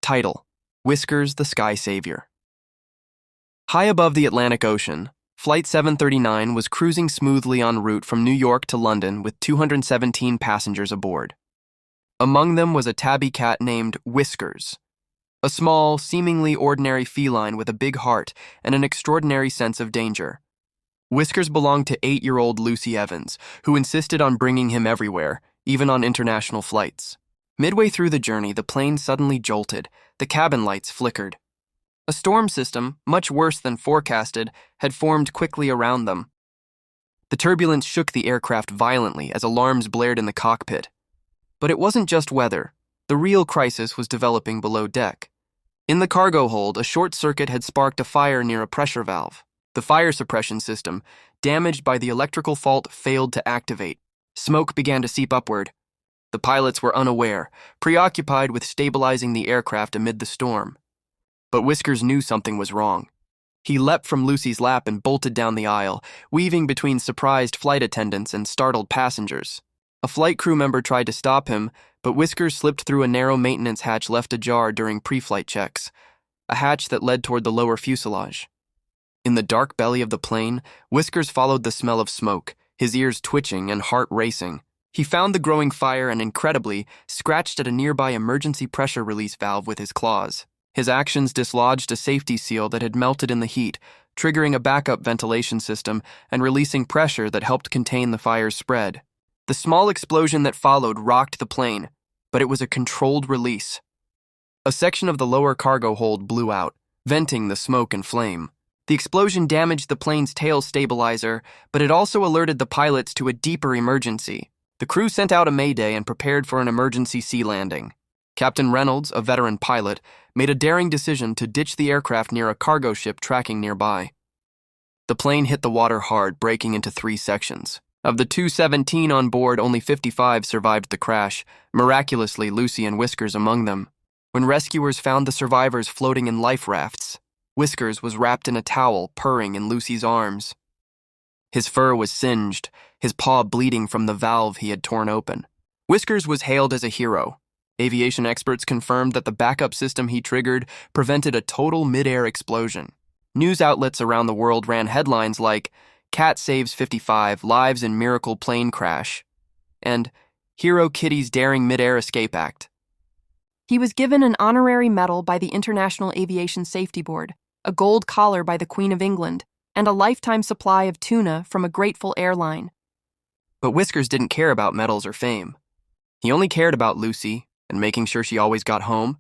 Title: Whiskers the Sky Savior. High above the Atlantic Ocean, Flight 739 was cruising smoothly en route from New York to London with 217 passengers aboard. Among them was a tabby cat named Whiskers, a small, seemingly ordinary feline with a big heart and an extraordinary sense of danger. Whiskers belonged to 8-year-old Lucy Evans, who insisted on bringing him everywhere, even on international flights. Midway through the journey, the plane suddenly jolted. The cabin lights flickered. A storm system, much worse than forecasted, had formed quickly around them. The turbulence shook the aircraft violently as alarms blared in the cockpit. But it wasn't just weather. The real crisis was developing below deck. In the cargo hold, a short circuit had sparked a fire near a pressure valve. The fire suppression system, damaged by the electrical fault, failed to activate. Smoke began to seep upward. The pilots were unaware, preoccupied with stabilizing the aircraft amid the storm. But Whiskers knew something was wrong. He leapt from Lucy's lap and bolted down the aisle, weaving between surprised flight attendants and startled passengers. A flight crew member tried to stop him, but Whiskers slipped through a narrow maintenance hatch left ajar during pre-flight checks, a hatch that led toward the lower fuselage. In the dark belly of the plane, Whiskers followed the smell of smoke, his ears twitching and heart racing. He found the growing fire and, incredibly, scratched at a nearby emergency pressure release valve with his claws. His actions dislodged a safety seal that had melted in the heat, triggering a backup ventilation system and releasing pressure that helped contain the fire's spread. The small explosion that followed rocked the plane, but it was a controlled release. A section of the lower cargo hold blew out, venting the smoke and flame. The explosion damaged the plane's tail stabilizer, but it also alerted the pilots to a deeper emergency. The crew sent out a mayday and prepared for an emergency sea landing. Captain Reynolds, a veteran pilot, made a daring decision to ditch the aircraft near a cargo ship tracking nearby. The plane hit the water hard, breaking into 3 sections. Of the 217 on board, only 55 survived the crash, miraculously Lucy and Whiskers among them. When rescuers found the survivors floating in life rafts, Whiskers was wrapped in a towel, purring in Lucy's arms. His fur was singed, his paw bleeding from the valve he had torn open. Whiskers was hailed as a hero. Aviation experts confirmed that the backup system he triggered prevented a total mid-air explosion. News outlets around the world ran headlines like, "Cat saves 55 lives in miracle plane crash," and "Hero Kitty's daring mid-air escape act." He was given an honorary medal by the International Aviation Safety Board, a gold collar by the Queen of England, and a lifetime supply of tuna from a grateful airline. But Whiskers didn't care about medals or fame. He only cared about Lucy and making sure she always got home.